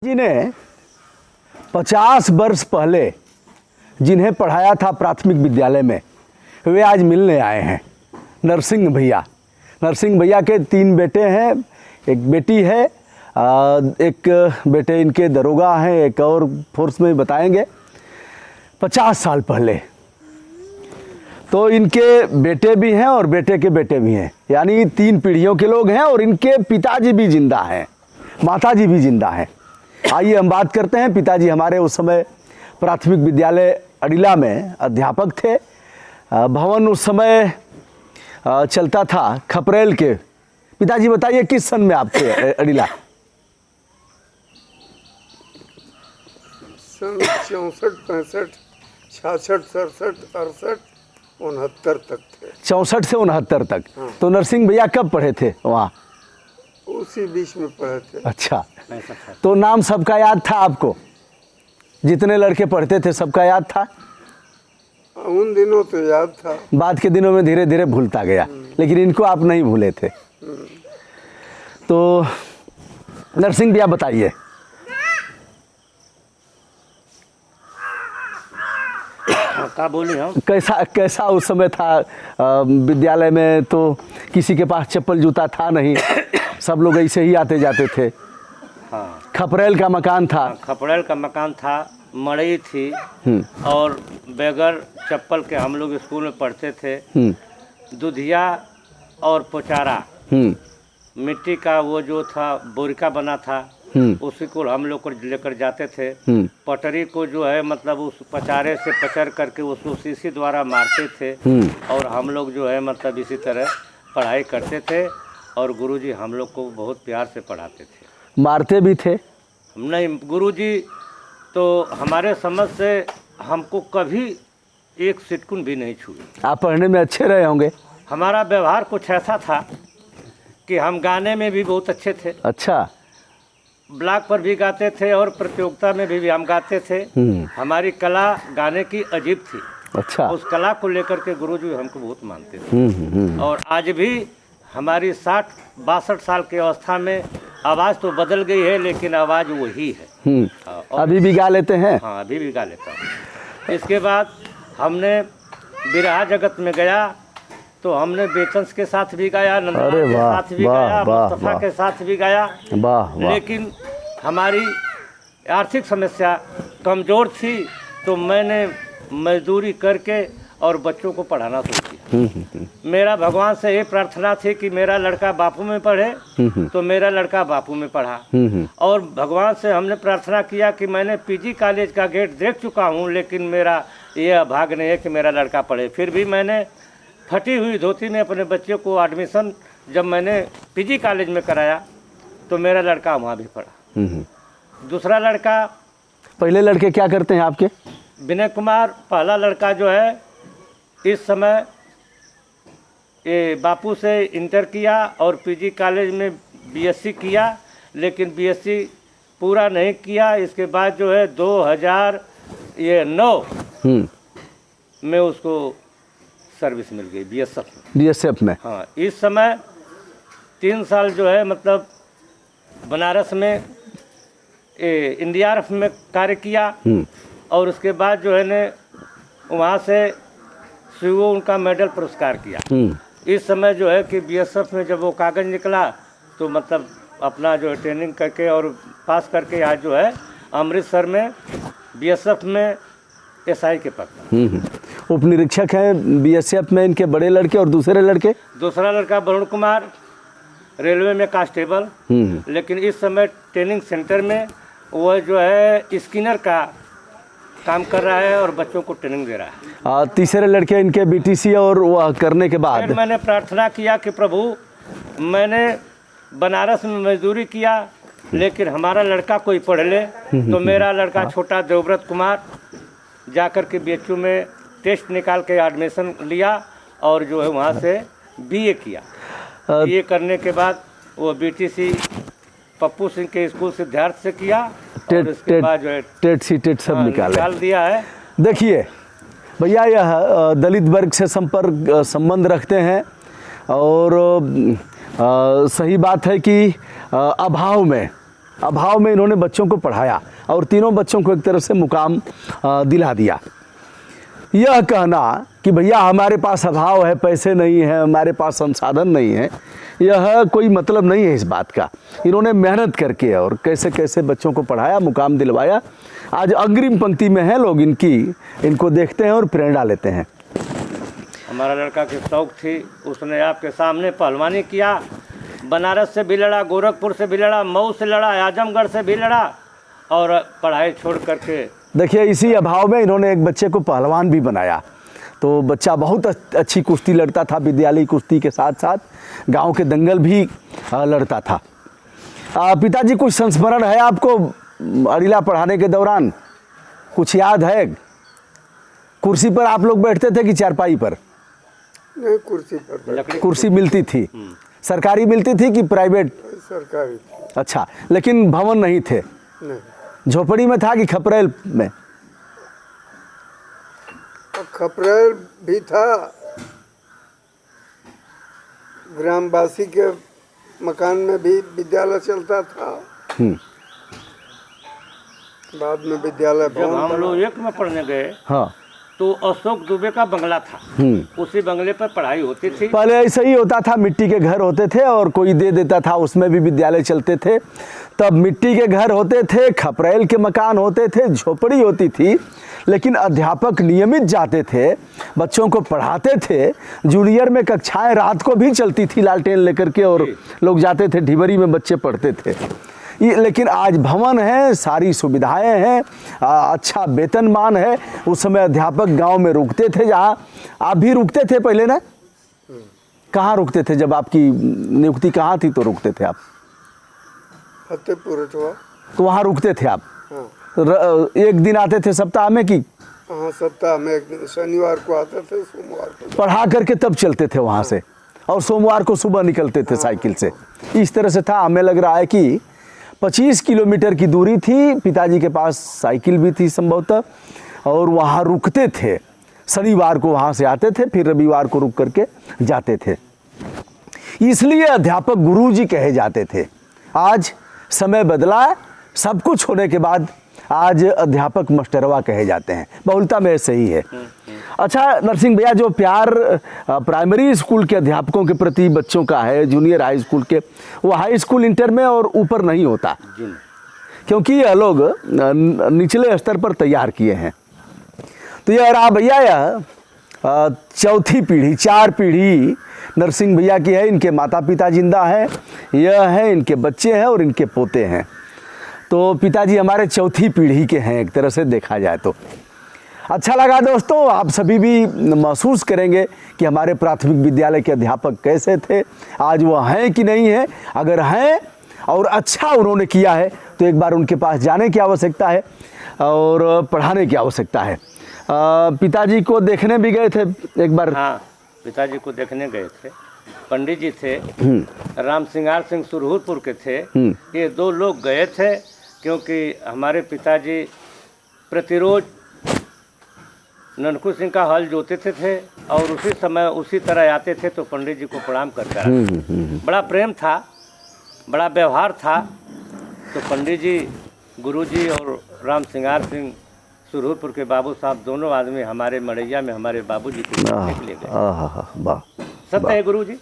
जी ने 50 वर्ष पहले जिन्हें पढ़ाया था प्राथमिक विद्यालय में, वे आज मिलने आए हैं। नरसिंह भैया के 3 बेटे हैं, एक बेटी है, एक बेटे इनके दरोगा हैं, एक और फोर्स में बताएंगे। 50 साल पहले तो इनके बेटे भी हैं और बेटे के बेटे भी हैं, यानी 3 पीढ़ियों के लोग हैं। और इनके पिताजी भी जिंदा हैं, माताजी भी जिंदा हैं। आइए हम बात करते हैं। पिताजी हमारे उस समय प्राथमिक विद्यालय अडिला में अध्यापक थे। भवन उस समय चलता था खपरेल के। पिताजी बताइए किस सन में आप थे अडिला? सन 64, 65, 66, 67, 68, 69 तक थे। 64 से 69 तक। हाँ। तो नरसिंह भैया कब पढ़े थे वहाँ? उसी बीच में पढ़े थे। अच्छा, तो नाम सबका याद था आपको? जितने लड़के पढ़ते थे सबका याद था? उन दिनों तो याद था, बाद के दिनों में धीरे धीरे भूलता गया, लेकिन इनको आप नहीं भूले थे। तो नरसिंह भैया बताइए। का बोले हम कैसा उस समय था विद्यालय में? तो किसी के पास चप्पल जूता था नहीं, सब लोग ऐसे ही आते जाते थे। हाँ, खपरेल का मकान था। खपड़ेल का मकान था, मड़ई थी और बगैर चप्पल के हम लोग स्कूल में पढ़ते थे। दुधिया और पोचारा, मिट्टी का वो जो था बोरिका बना था, उसी को हम लोग को लेकर जाते थे। पटरी को जो है मतलब उस पचारे से पचर करके उसको शीशी द्वारा मारते थे और हम लोग जो है मतलब इसी तरह पढ़ाई करते थे। और गुरुजी हम लोग को बहुत प्यार से पढ़ाते थे। मारते भी थे? नहीं, गुरुजी तो हमारे समझ से हमको कभी एक सिटकुन भी नहीं छुए। आप पढ़ने में अच्छे रहे होंगे? हमारा व्यवहार कुछ ऐसा था कि हम गाने में भी बहुत अच्छे थे। अच्छा। ब्लॉक पर भी गाते थे और प्रतियोगिता में भी हम गाते थे। हमारी कला गाने की अजीब थी। अच्छा। उस कला को लेकर के गुरुजी हमको बहुत मानते थे। और आज भी हमारी 60-62 साल की अवस्था में आवाज़ तो बदल गई है, लेकिन आवाज़ वही है। अभी भी गा लेते हैं? हाँ, अभी भी गा लेता हूँ। इसके बाद हमने बिरहा जगत में गया तो हमने बेचंस के साथ भी गाया, नंदलाल के साथ भी गाया, मुस्तफा के साथ भी गाया। लेकिन हमारी आर्थिक समस्या कमज़ोर थी तो मैंने मजदूरी करके और बच्चों को पढ़ाना शुरू किया। मेरा भगवान से ये प्रार्थना थी कि मेरा लड़का बापू में पढ़े, तो मेरा लड़का बापू में पढ़ा। और भगवान से हमने प्रार्थना किया कि मैंने पीजी कॉलेज का गेट देख चुका हूँ, लेकिन मेरा ये भाग्य नहीं है कि मेरा लड़का पढ़े। फिर भी मैंने फटी हुई धोती में अपने बच्चे को एडमिशन जब मैंने पीजी कॉलेज में कराया तो मेरा लड़का वहाँ भी पढ़ा। दूसरा लड़का, पहले लड़के क्या करते हैं आपके? विनय कुमार पहला लड़का जो है इस समय ये बापू से इंटर किया और पीजी कॉलेज में बीएससी किया, लेकिन बीएससी पूरा नहीं किया। इसके बाद जो है 2009 में उसको सर्विस मिल गई बीएसएफ में। हाँ, इस समय 3 साल जो है मतलब बनारस में एनडीआरएफ में कार्य किया और उसके बाद जो है ने वहाँ से सीओ उनका मेडल पुरस्कार किया। इस समय जो है कि बीएसएफ में जब वो कागज़ निकला तो मतलब अपना जो है ट्रेनिंग करके और पास करके आज जो है अमृतसर में बीएसएफ में एसआई के पद। उप निरीक्षक हैं बीएसएफ में इनके बड़े लड़के। और दूसरे लड़के? दूसरा लड़का वरुण कुमार रेलवे में कांस्टेबल, लेकिन इस समय ट्रेनिंग सेंटर में वह जो है स्किनर का काम कर रहा है और बच्चों को ट्रेनिंग दे रहा है। तीसरे लड़के इनके बीटीसी और वह करने के बाद मैंने प्रार्थना किया कि प्रभु मैंने बनारस में मजदूरी किया, लेकिन हमारा लड़का कोई पढ़ ले। तो मेरा लड़का छोटा देवव्रत कुमार जाकर के बीएचयू में टेस्ट निकाल के एडमिशन लिया और जो है वहाँ से बीए किया। बीए करने के बाद वो बीटीसी पप्पू सिंह के स्कूल सिद्धार्थ से किया और इसके बाद जो है टेट सब निकाल दिया है। देखिए भैया, यह दलित वर्ग से संबंध रखते हैं और सही बात है कि अभाव में अभाव में इन्होंने बच्चों को पढ़ाया और तीनों बच्चों को एक तरह से मुकाम दिला दिया। यह कहना कि भैया हमारे पास अभाव है, पैसे नहीं है, हमारे पास संसाधन नहीं है, यह कोई मतलब नहीं है इस बात का। इन्होंने मेहनत करके और कैसे कैसे बच्चों को पढ़ाया, मुकाम दिलवाया। आज अग्रिम पंक्ति में हैं लोग, इनको देखते हैं और प्रेरणा लेते हैं। हमारा लड़का की शौक थी, उसने आपके सामने पहलवानी किया, बनारस से भी लड़ा, गोरखपुर से भी लड़ा, मऊ से लड़ा, आजमगढ़ से भी लड़ा और पढ़ाई छोड़ करके देखिए इसी अभाव में इन्होंने एक बच्चे को पहलवान भी बनाया। तो बच्चा बहुत अच्छी कुश्ती लड़ता था, विद्यालय कुश्ती के साथ साथ गांव के दंगल भी लड़ता था। पिताजी कुछ संस्मरण है आपको अड़िला पढ़ाने के दौरान? कुछ याद है? कुर्सी पर आप लोग बैठते थे कि चारपाई पर? नहीं, कुर्सी पर। कुर्सी मिलती थी? सरकारी मिलती थी कि प्राइवेट? सरकारी। अच्छा, लेकिन भवन नहीं थे? नहीं। झोपड़ी में था कि खपरेल में? खपरेल भी था, ग्रामवासी के मकान में भी विद्यालय चलता था। बाद में विद्यालय जब हम लोग एक में पढ़ने गए, हाँ, तो अशोक दुबे का बंगला था, उसी बंगले पर पढ़ाई होती थी। पहले ऐसा ही होता था, मिट्टी के घर होते थे और कोई दे देता था, उसमें भी विद्यालय चलते थे। तब मिट्टी के घर होते थे, खपरेल के मकान होते थे, झोपड़ी होती थी, लेकिन अध्यापक नियमित जाते थे, बच्चों को पढ़ाते थे। जूनियर में कक्षाएं रात को भी चलती थी लालटेन लेकर के, और लोग जाते थे, ढिबरी में बच्चे पढ़ते थे। लेकिन आज भवन है, सारी सुविधाएं हैं, अच्छा वेतनमान है। उस समय अध्यापक गांव में रुकते थे, जहाँ आप भी रुकते थे पहले ना? कहाँ रुकते थे जब आपकी नियुक्ति कहाँ थी तो रुकते थे आप? फतेहपुर अठवा। तो वहाँ रुकते थे आप? हाँ। एक दिन आते थे सप्ताह में कि? हाँ, सप्ताह में एक दिन, शनिवार को आते थे, सोमवार को पढ़ा करके तब चलते थे वहाँ से, और सोमवार को सुबह निकलते थे साइकिल से। इस तरह से था। हमें लग रहा है कि 25 किलोमीटर की दूरी थी, पिताजी के पास साइकिल भी थी संभवतः, और वहाँ रुकते थे। शनिवार को वहाँ से आते थे, फिर रविवार को रुक करके जाते थे। इसलिए अध्यापक गुरुजी कहे जाते थे। आज समय बदला, सब कुछ होने के बाद आज अध्यापक मास्टरवा कहे जाते हैं। बहुलता में सही है। अच्छा नरसिंह भैया, जो प्यार प्राइमरी स्कूल के अध्यापकों के प्रति बच्चों का है, जूनियर हाई स्कूल के, वो हाई स्कूल इंटर में और ऊपर नहीं होता, क्योंकि यह लोग निचले स्तर पर तैयार किए हैं। तो यह रहा भैया, यह चौथी पीढ़ी, 4 पीढ़ी नरसिंह भैया की है। इनके माता पिता जिंदा हैं, यह है इनके बच्चे हैं और इनके पोते हैं। तो पिताजी हमारे चौथी पीढ़ी के हैं एक तरह से देखा जाए तो। अच्छा लगा दोस्तों, आप सभी भी महसूस करेंगे कि हमारे प्राथमिक विद्यालय के अध्यापक कैसे थे, आज वो हैं कि नहीं हैं। अगर हैं और अच्छा उन्होंने किया है तो एक बार उनके पास जाने की आवश्यकता है और पढ़ाने की आवश्यकता है। पिताजी को देखने भी गए थे एक बार? हाँ, पिताजी को देखने गए थे। पंडित जी थे, राम सिंगार सिंह सुरहुरपुर के थे। ये 2 लोग गए थे, क्योंकि हमारे पिताजी प्रतिरोज ननकू सिंह का हल जोते थे और उसी समय उसी तरह आते थे, तो पंडित जी को प्रणाम करते आते। बड़ा प्रेम था, बड़ा व्यवहार था। तो पंडित जी, गुरुजी और राम सिंगार सिंह सुरहुरपुर के बाबू साहब, दोनों आदमी हमारे मड़ैया में हमारे बाबूजी के लिए गए। वाह, सत्य है गुरुजी।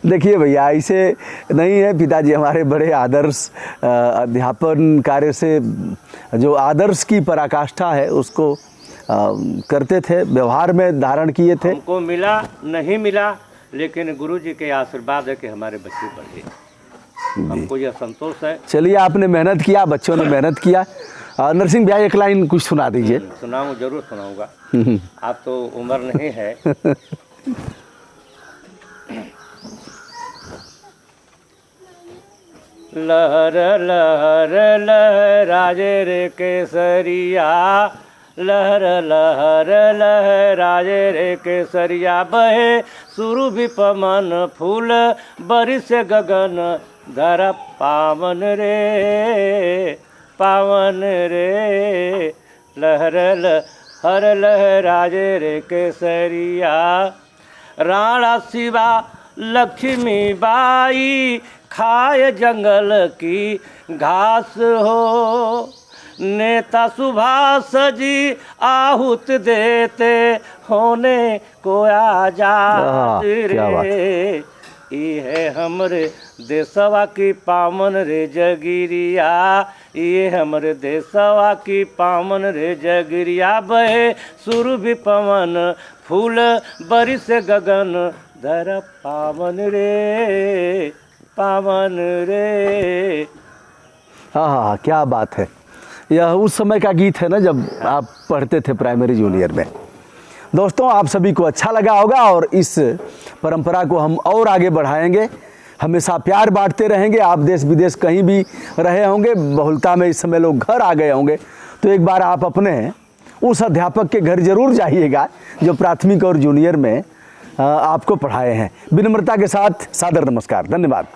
देखिए भैया, ऐसे नहीं है। पिताजी हमारे बड़े आदर्श अध्यापन कार्य से, जो आदर्श की पराकाष्ठा है उसको करते थे, व्यवहार में धारण किए थे। हमको मिला नहीं मिला, लेकिन गुरुजी के आशीर्वाद है कि हमारे बच्चे पढ़े, हमको यह संतोष है। चलिए, आपने मेहनत किया, बच्चों ने मेहनत किया। नरसिंह भैया, एक लाइन कुछ सुना दीजिए। सुनाऊँ, जरूर सुनाऊंगा। आप तो उम्र नहीं है। लहर लहर लहराजे रे केसरिया, लहर लहर लहराजे रे केसरिया, बहे सुरभि पवन फूल बरिस गगन धरा, पावन रे पावन रे, लहर लहर लहराजे रे केसरिया। राणा शिवा लक्ष्मी बाई खाए जंगल की घास हो। नेता सुभाष जी आहूत देते होने को आजाद क्या बात। रे। ये है हमरे देशवा की पावन रे जगिरिया, ये हमरे देशवा की पावन रे जगिरिया। बहे सुरभि पवन फूल बरिस गगन धर पावन रे, पावन रे। हाँ हाँ हाँ, क्या बात है। यह उस समय का गीत है ना जब आप पढ़ते थे प्राइमरी जूनियर में। दोस्तों, आप सभी को अच्छा लगा होगा और इस परंपरा को हम और आगे बढ़ाएंगे, हमेशा प्यार बांटते रहेंगे। आप देश विदेश कहीं भी रहे होंगे, बहुलता में इस समय लोग घर आ गए होंगे, तो एक बार आप अपने उस अध्यापक के घर जरूर जाइएगा जो प्राथमिक और जूनियर में आपको पढ़ाए हैं। विनम्रता के साथ सादर नमस्कार, धन्यवाद।